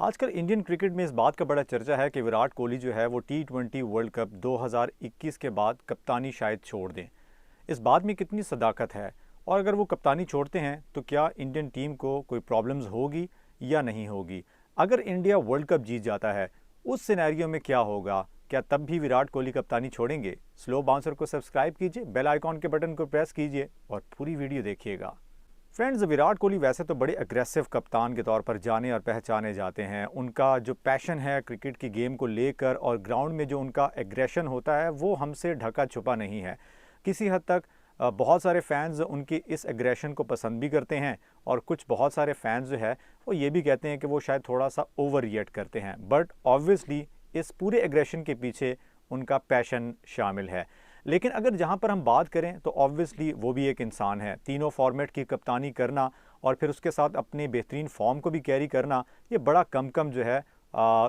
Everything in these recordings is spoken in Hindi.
आजकल इंडियन क्रिकेट में इस बात का बड़ा चर्चा है कि विराट कोहली जो है वो टी20 वर्ल्ड कप 2021 के बाद कप्तानी शायद छोड़ दें। इस बात में कितनी सदाकत है और अगर वो कप्तानी छोड़ते हैं तो क्या इंडियन टीम को कोई प्रॉब्लम्स होगी या नहीं होगी? अगर इंडिया वर्ल्ड कप जीत जाता है उस सिनेरियो में क्या होगा? क्या तब भी विराट कोहली कप्तानी छोड़ेंगे? स्लो बाउंसर को सब्सक्राइब कीजिए, बेल आइकॉन के बटन को प्रेस कीजिए और पूरी वीडियो देखिएगा। फ्रेंड्स, विराट कोहली वैसे तो बड़े अग्रेसिव कप्तान के तौर पर जाने और पहचाने जाते हैं। उनका जो पैशन है क्रिकेट की गेम को लेकर और ग्राउंड में जो उनका एग्रेशन होता है वो हमसे ढका छुपा नहीं है। किसी हद तक बहुत सारे फैंस उनकी इस एग्रेशन को पसंद भी करते हैं और कुछ बहुत सारे फैंस जो है वो ये भी कहते हैं कि वो शायद थोड़ा सा ओवर रिएक्ट करते हैं। बट ऑब्वियसली इस पूरे एग्रेशन के पीछे उनका पैशन शामिल है। लेकिन अगर जहां पर हम बात करें तो ऑब्वियसली वो भी एक इंसान है। तीनों फॉर्मेट की कप्तानी करना और फिर उसके साथ अपने बेहतरीन फॉर्म को भी कैरी करना, ये बड़ा कम जो है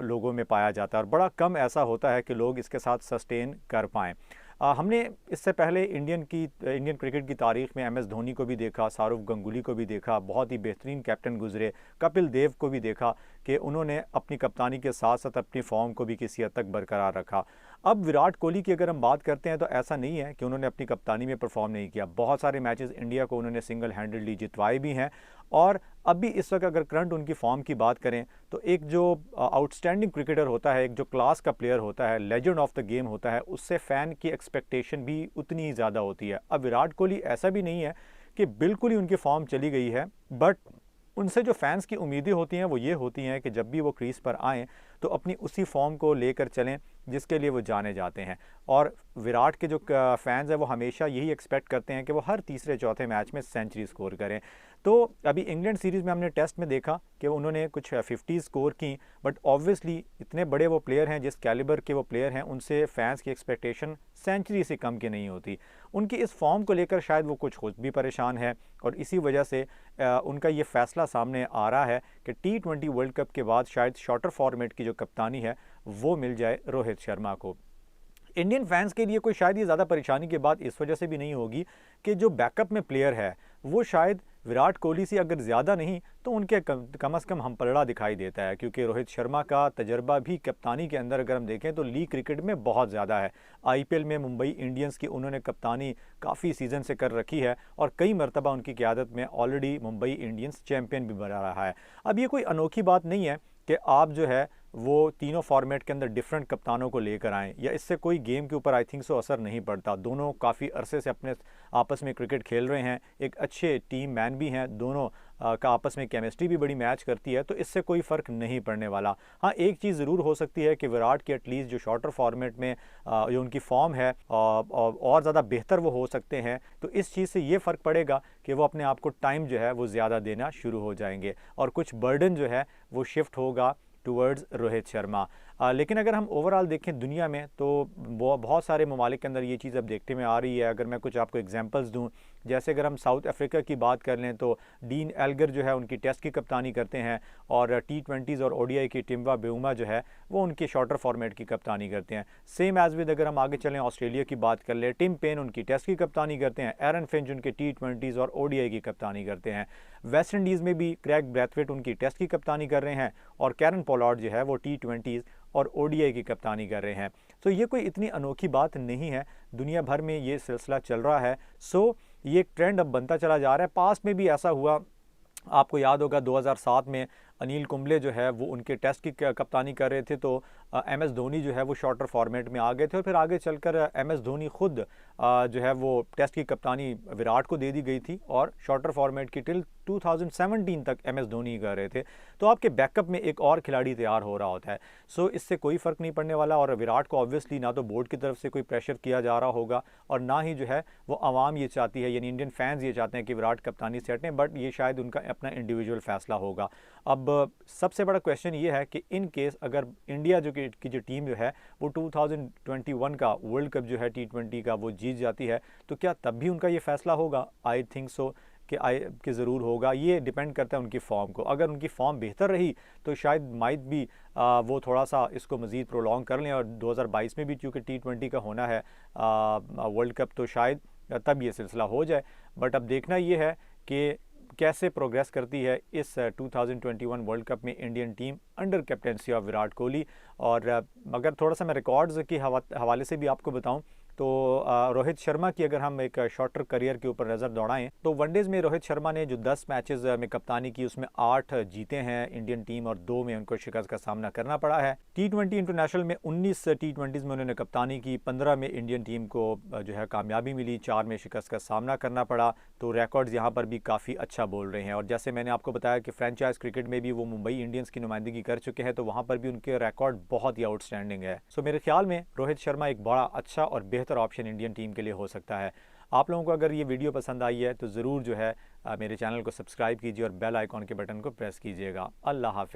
लोगों में पाया जाता है और बड़ा कम ऐसा होता है कि लोग इसके साथ सस्टेन कर पाएँ। हमने इससे पहले इंडियन क्रिकेट की तारीख में एम एस धोनी को भी देखा, सौरव गंगुली को भी देखा, बहुत ही बेहतरीन कैप्टन गुजरे, कपिल देव को भी देखा कि उन्होंने अपनी कप्तानी के साथ साथ अपनी फॉर्म को भी किसी हद तक बरकरार रखा। अब विराट कोहली की अगर हम बात करते हैं तो ऐसा नहीं है कि उन्होंने अपनी कप्तानी में परफॉर्म नहीं किया। बहुत सारे मैचेस इंडिया को उन्होंने सिंगल हैंडेडली जितवाए भी हैं और अभी इस वक्त अगर करंट उनकी फॉर्म की बात करें तो एक जो आउटस्टैंडिंग क्रिकेटर होता है, एक जो क्लास का प्लेयर होता है, लेजेंड ऑफ द गेम होता है, उससे फ़ैन की एक्सपेक्टेशन भी उतनी ही ज़्यादा होती है। अब विराट कोहली ऐसा भी नहीं है कि बिल्कुल ही उनकी फॉर्म चली गई है, बट उनसे जो फैंस की उम्मीदें होती हैं वो ये होती हैं कि जब भी वो क्रीज पर आएँ तो अपनी उसी फॉर्म को लेकर चलें जिसके लिए वो जाने जाते हैं। और विराट के जो फैंस हैं वो हमेशा यही एक्सपेक्ट करते हैं कि वो हर तीसरे चौथे मैच में सेंचुरी स्कोर करें। तो अभी इंग्लैंड सीरीज़ में हमने टेस्ट में देखा कि उन्होंने कुछ 50 स्कोर की, बट ऑब्वियसली इतने बड़े वो प्लेयर हैं, जिस कैलिबर के वो प्लेयर हैं, उनसे फैंस की एक्सपेक्टेशन सेंचुरी से कम की नहीं होती। उनकी इस फॉर्म को लेकर शायद वो कुछ खुद भी परेशान है और इसी वजह से उनका ये फैसला सामने आ रहा है कि टी20 वर्ल्ड कप के बाद शायद शॉर्टर फॉर्मेट की जो कप्तानी है वो मिल जाए रोहित शर्मा को। इंडियन फैंस के लिए कोई शायद ये ज़्यादा परेशानी की बात इस वजह से भी नहीं होगी कि जो बैकअप में प्लेयर है वो शायद विराट कोहली से अगर ज़्यादा नहीं तो उनके कम से कम हम पलड़ा दिखाई देता है, क्योंकि रोहित शर्मा का तजर्बा भी कप्तानी के अंदर अगर हम देखें तो लीग क्रिकेट में बहुत ज़्यादा है। आईपीएल में मुंबई इंडियंस की उन्होंने कप्तानी काफ़ी सीज़न से कर रखी है और कई मरतबा उनकी क़यादत में ऑलरेडी मुंबई इंडियंस चैम्पियन भी बना रहा है। अब ये कोई अनोखी बात नहीं है कि आप जो है वो तीनों फॉर्मेट के अंदर डिफरेंट कप्तानों को लेकर आएँ, या इससे कोई गेम के ऊपर आई थिंक सो असर नहीं पड़ता। दोनों काफ़ी अरसे से अपने आपस में क्रिकेट खेल रहे हैं, एक अच्छे टीम मैन भी हैं, दोनों का आपस में केमिस्ट्री भी बड़ी मैच करती है, तो इससे कोई फ़र्क नहीं पड़ने वाला। हाँ, एक चीज़ ज़रूर हो सकती है कि विराट की एटलीस्ट जो शॉर्टर फॉर्मेट में जो उनकी फॉर्म है और ज़्यादा बेहतर वो हो सकते हैं, तो इस चीज़ से ये फ़र्क पड़ेगा कि वो अपने आप को टाइम जो है वो ज़्यादा देना शुरू हो जाएंगे और कुछ बर्डन जो है वो शिफ्ट होगा टूवर्ड्स रोहित शर्मा। लेकिन अगर हम ओवरऑल देखें दुनिया में तो बहुत सारे ममालिक के अंदर ये चीज़ अब देखने में आ रही है। अगर मैं कुछ आपको एग्जांपल्स दूं, जैसे अगर हम साउथ अफ्रीका की बात कर लें तो डीन एल्गर जो है उनकी टेस्ट की कप्तानी करते हैं और टी20 और ओडीआई की टिम्बा बेउमा जो है वो उनके शॉर्टर फॉर्मेट की कप्तानी करते हैं। सेम एज विद अगर हम आगे चलें ऑस्ट्रेलिया की बात कर लें, टिम पेन उनकी टेस्ट की कप्तानी करते हैं, एरन फिंच उनके टी20 और ओडीआई की कप्तानी करते हैं। वेस्ट इंडीज़ में भी क्रैग ब्रैथवेट उनकी टेस्ट की कप्तानी कर रहे हैं और कैरन पोलार्ड जो है वो टी20 और ओडीआई की कप्तानी कर रहे हैं। तो ये कोई इतनी अनोखी बात नहीं है, दुनिया भर में ये सिलसिला चल रहा है। सो ये एक ट्रेंड अब बनता चला जा रहा है। पास्ट में भी ऐसा हुआ, आपको याद होगा 2007 में अनिल कुंबले जो है वो उनके टेस्ट की कप्तानी कर रहे थे, तो एम एस धोनी जो है वो शॉर्टर फॉर्मेट में आ गए थे और फिर आगे चलकर एम एस धोनी खुद जो है वो टेस्ट की कप्तानी विराट को दे दी गई थी और शॉर्टर फॉर्मेट की टिल 2017 तक एम एस धोनी कर रहे थे। तो आपके बैकअप में एक और खिलाड़ी तैयार हो रहा होता है। सो इससे कोई फ़र्क नहीं पड़ने वाला और विराट को ऑब्वियसली ना तो बोर्ड की तरफ से कोई प्रेशर किया जा रहा होगा और ना ही जो है वो आवाम ये चाहती है, यानी इंडियन फैंस ये चाहते हैं कि विराट कप्तानी से हटें, बट ये शायद उनका अपना इंडिविजुअल फैसला होगा। अब सबसे बड़ा क्वेश्चन ये है कि इन केस अगर इंडिया की जो टीम जो है वो 2021 का वर्ल्ड कप जो है टी20 का वो जीत जाती है, तो क्या तब भी उनका ये फैसला होगा? आई थिंक सो कि ज़रूर होगा। ये डिपेंड करता है उनकी फॉर्म को। अगर उनकी फॉर्म बेहतर रही तो शायद माइट भी वो थोड़ा सा इसको मज़ीद प्रोलॉन्ग कर लें और 2022 में भी चूँकि टी20 का होना है वर्ल्ड कप, तो शायद तब ये सिलसिला हो जाए। बट अब देखना ये है कि कैसे प्रोग्रेस करती है इस 2021 वर्ल्ड कप में Indian team under captaincy of Virat Kohli. और अगर थोड़ा सा मैं रिकॉर्ड्स के हवाले से भी आपको बताऊं तो रोहित शर्मा की अगर हम एक शॉर्टर करियर के ऊपर नज़र दौड़ाएं तो वनडेज़ में रोहित शर्मा ने जो 10 मैचेस में कप्तानी की उसमें 8 जीते हैं इंडियन टीम और 2 में उनको शिकस्त का सामना करना पड़ा है। T20 इंटरनेशनल में 19 T20s में उन्होंने कप्तानी की, 15 में इंडियन टीम को जो है कामयाबी मिली, 4 में शिकस्त का सामना करना पड़ा। तो रिकॉर्ड्स यहाँ पर भी काफ़ी अच्छा बोल रहे हैं। और जैसे मैंने आपको बताया कि फ्रेंचाइज क्रिकेट में भी वो मुंबई इंडियंस की नुमाइंदगी कर चुके हैं, तो वहाँ पर भी उनके रिकॉर्ड बहुत ही आउटस्टैंडिंग है। सो मेरे ख्याल में रोहित शर्मा एक बड़ा अच्छा और बेहतर ऑप्शन इंडियन टीम के लिए हो सकता है। आप लोगों को अगर ये वीडियो पसंद आई है तो ज़रूर जो है मेरे चैनल को सब्सक्राइब कीजिए और बेल आइकॉन के बटन को प्रेस कीजिएगा। अल्लाह हाफ़िज़।